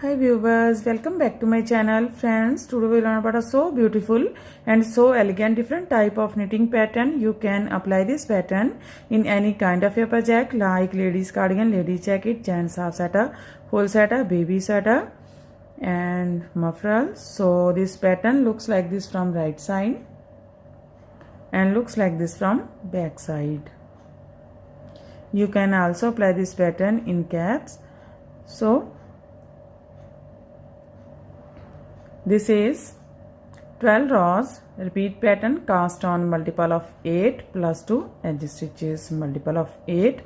Hi viewers, welcome back to my channel. Friends, today we learn about a so beautiful and so elegant different type of knitting pattern. You can apply this pattern in any kind of a project like ladies cardigan, ladies jacket, gents half sweater, full sweater, baby sweater and muffler. So this pattern looks like this from right side and looks like this from back side. You can also apply this pattern in caps. So this is 12 rows, repeat pattern, cast on multiple of 8 plus 2 edge stitches, multiple of 8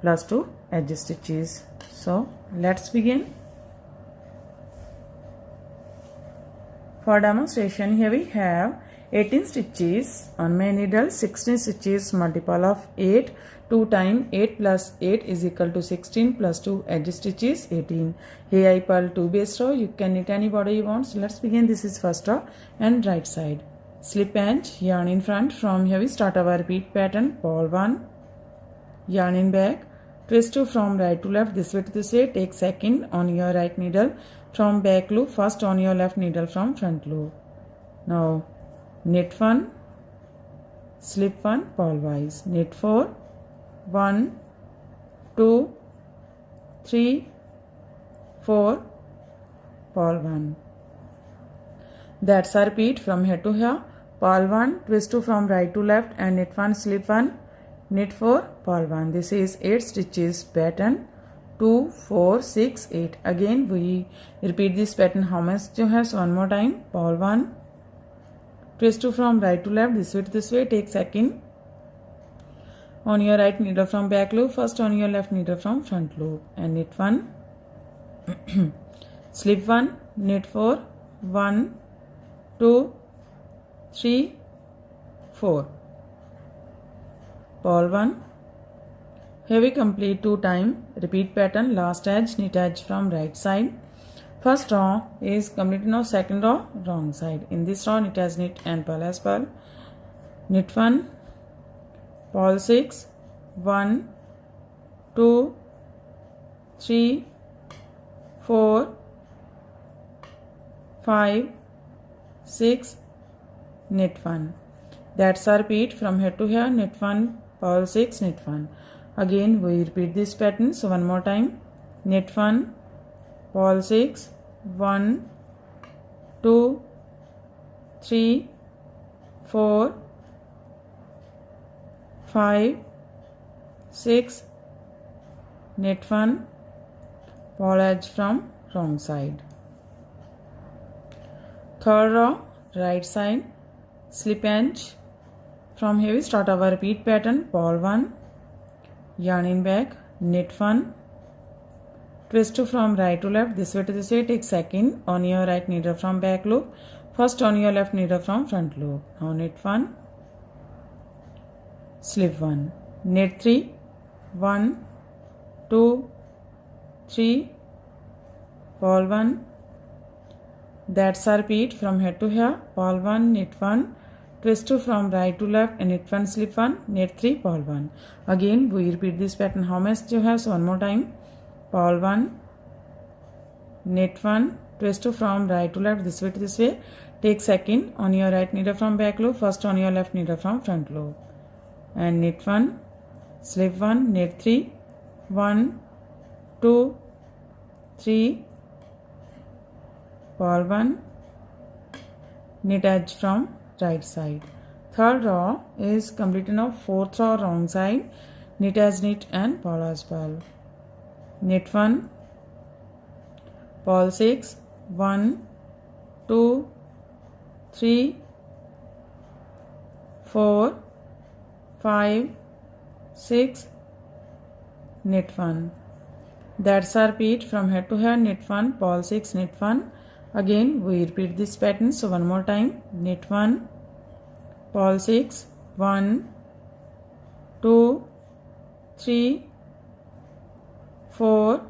plus 2 edge stitches. So let's begin. For demonstration, here we have 18 stitches on my needle, 16 stitches, multiple of 8, 2 times 8 plus 8 is equal to 16 plus 2 edge stitches 18. Here I purl 2 base row. You can knit any border you want. So let's begin. This is first row and right side. Slip edge, yarn in front. From here we start our repeat pattern. Purl 1, yarn in back, twist 2 from right to left, this way to this way. Take second on your right needle from back loop, first on your left needle from front loop. Now knit 1, slip 1, purl wise, knit 4, 1, 2, 3, 4, purl 1. That's a repeat from here to here. Purl 1, twist 2 from right to left and knit 1, slip 1, knit 4, purl 1. This is 8 stitches pattern. 2, 4, 6, 8. Again we repeat this pattern how much you have. So one more time. Purl 1, twist 2 from right to left, this way to this way. Take second on your right needle from back loop, first on your left needle from front loop and knit 1, slip 1, knit 4, 1, 2, 3, 4, purl 1. Here we complete 2 times repeat pattern, last edge, knit edge from right side. First row is completed. Now second row wrong side. In this row knit as knit and purl as purl. Knit 1, purl 6, 1, 2, 3, 4, 5, 6, knit 1. That's a repeat from here to here. Knit 1, purl 6, knit 1. Again we repeat this pattern. So one more time. Knit 1, purl 6, 1, 2, 3, 4, 5, 6, knit 1, purl edge from wrong side. Third row right side, slip edge. From here we start our repeat pattern. Purl 1, yarn in back, knit 1, twist 2 from right to left, this way to this way. Take second on your right needle from back loop, first on your left needle from front loop. Now knit 1, slip 1, knit 3, 1, 2, 3, purl 1. That's a repeat from here to here. Purl 1, knit 1, twist 2 from right to left and knit 1, slip 1, knit 3, purl 1. Again we repeat this pattern how much you have. So one more time. Purl 1, knit 1, twist 2 from right to left, this way to this way. Take second on your right needle from back loop, first on your left needle from front loop and knit 1, slip 1, knit 3, 1, 2, 3, purl 1, knit edge from right side. Third row is completed. Now fourth row wrong side, knit as knit and purl as purl. Knit 1, purl 6, 1, 2, 3, 4, 5, 6, knit 1. That's a repeat from here to here. Knit 1, purl 6, knit 1. Again we repeat this pattern. So one more time. Knit 1, purl 6, 1, 2, 3, 4,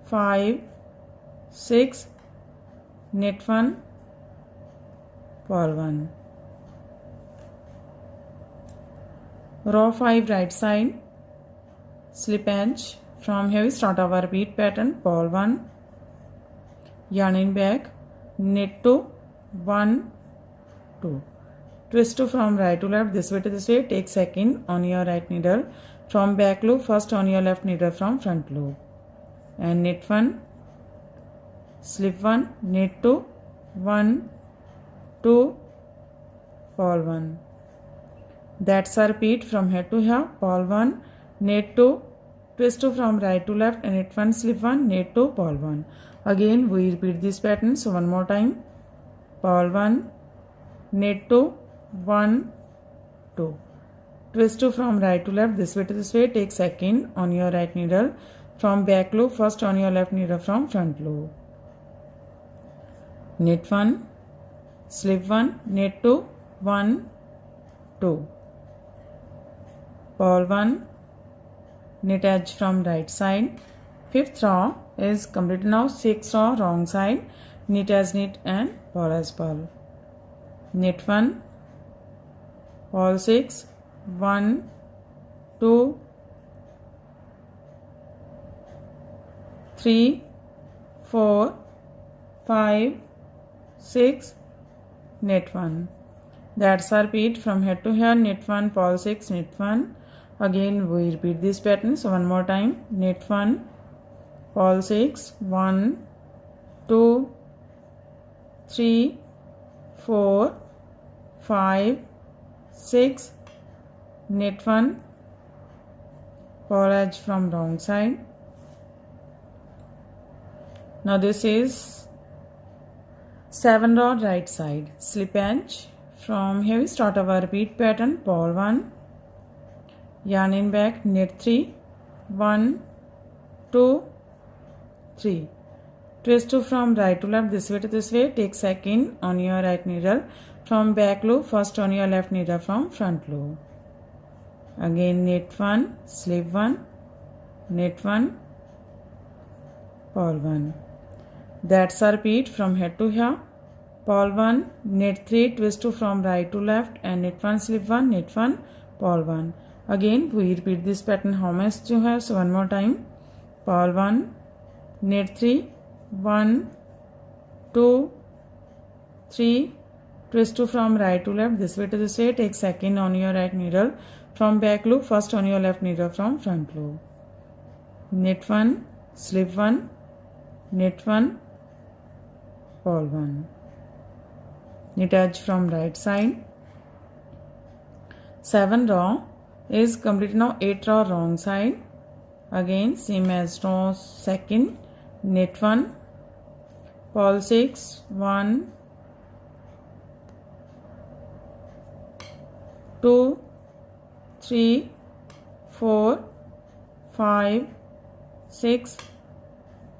5, 6, knit 1, purl 1. Row 5 right side, slip edge. From here we start our repeat pattern. Purl 1, yarn back, knit 2, 1, 2. Twist 2 from right to left, this way to this way, take second on your right needle. From back loop, first on your left needle from front loop. And knit 1, slip 1, knit 2, 1, 2, purl 1. That's a repeat from here to here, purl 1, knit 2, twist 2 from right to left and knit 1, slip 1, knit 2, purl 1. Again we repeat this pattern, so one more time, purl 1, knit 2, 1, 2. Twist 2 from right to left, this way to this way, take second on your right needle. From back loop, first on your left needle from front loop. Knit 1, slip 1, knit 2, 1, 2. Purl 1, knit edge from right side. Fifth row is complete now. Sixth row wrong side, knit as knit and purl as purl. Knit 1, purl 6, 1, 2, 3, 4, 5, 6, knit 1. That's our repeat from here to here, knit 1, purl 6, knit 1. Again we repeat this pattern, so one more time, knit 1, purl 6, 1, 2, 3, 4, 5, 6, knit 1, purl edge from wrong side. Now this is 7 row right side, slip edge. From here we start our repeat pattern, purl 1, yarn in back, knit 3, 1, 2, 3. Twist 2 from right to left, this way to this way, take second on your right needle. From back loop, first on your left needle from front loop. Again knit 1, slip 1, knit 1, purl 1. That's a repeat from here to here. Purl 1, knit 3, twist 2 from right to left and knit 1, slip 1, knit 1, purl 1. Again we repeat this pattern how much you have, so one more time. Purl 1, knit 3, 1, 2, 3, twist 2 from right to left, this way to this way, take second on your right needle. From back loop, first on your left needle from front loop. Knit 1, slip 1, knit 1, purl 1. Knit edge from right side. 7 row is complete now. 8 row wrong side. Again same as row second, knit 1, purl 6, 1, 2, 3, 4, 5, 6,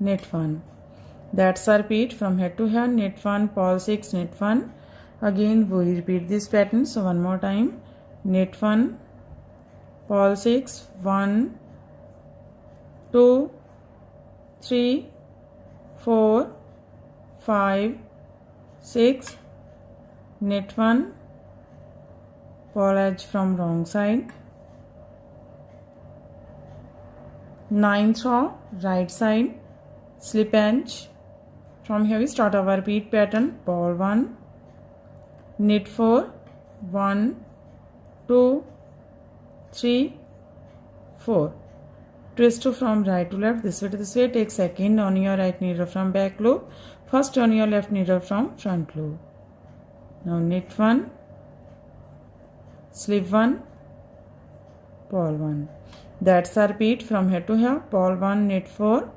knit 1. That's a repeat from here to here, knit 1, purl 6, knit 1. Again we repeat this pattern, so one more time, knit 1, purl 6, 1, 2, 3, 4, 5, 6, knit 1, purl edge from wrong side. 9th row right side, slip edge. From here we start our repeat pattern, purl 1, knit 4, 1, 2, 3, 4. Twist 2 from right to left, this way to this way, take second on your right needle from back loop, first on your left needle from front loop. Now knit 1, slip 1, purl 1. That's a repeat from here to here, purl 1, knit 4,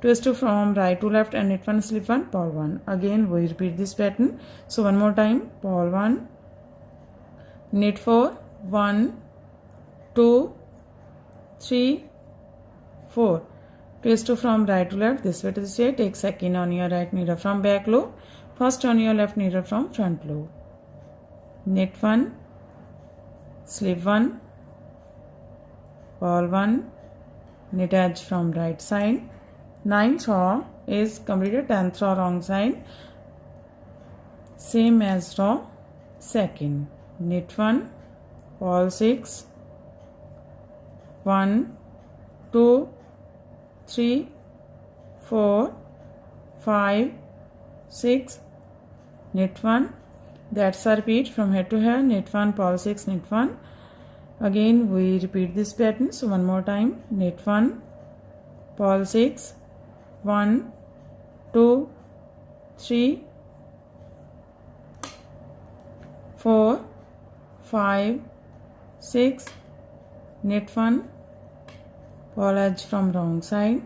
twist 2 from right to left and knit 1, slip 1, purl 1. Again we repeat this pattern, so one more time, purl 1, knit 4, 1, 2, 3, 4. Twist 2 from right to left, this way to this way, take second on your right needle from back loop, first on your left needle from front loop. Knit 1, slip 1, purl 1, knit edge from right side. 9th row is completed, 10th row wrong side, same as row second. Knit 1, purl 6, 1, 2, 3, 4, 5, 6, knit 1. That's a repeat from head to head. Knit 1, purl 6, knit 1. Again we repeat this pattern. So one more time. Knit 1, purl 6, 1, 2, 3, 4, 5, 6, knit 1, purl edge from wrong side,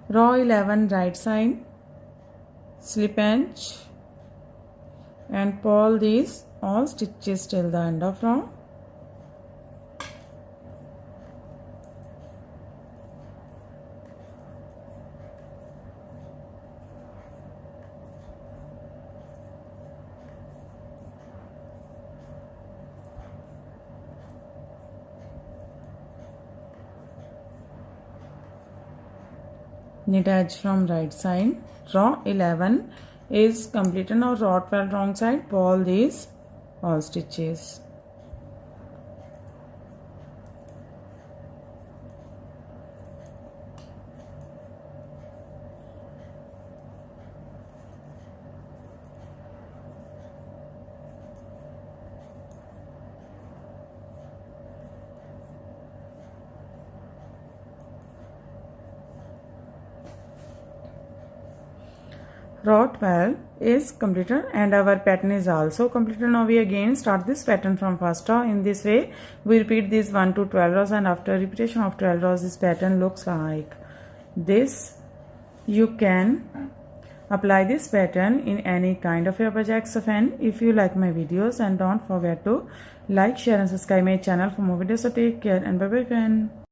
row 11 right side, slip edge, and purl these all stitches till the end of row. Knit edge from right side. Row 11 is completed. Now row 12 wrong side, purl these all stitches. Row 12 is completed and our pattern is also completed. Now we again start this pattern from first row. In this way we repeat these 1 to 12 rows, and after repetition of 12 rows this pattern looks like this. You can apply this pattern in any kind of your projects of hand. If you like my videos, and don't forget to like, share and subscribe my channel for more videos. So take care and bye bye friend.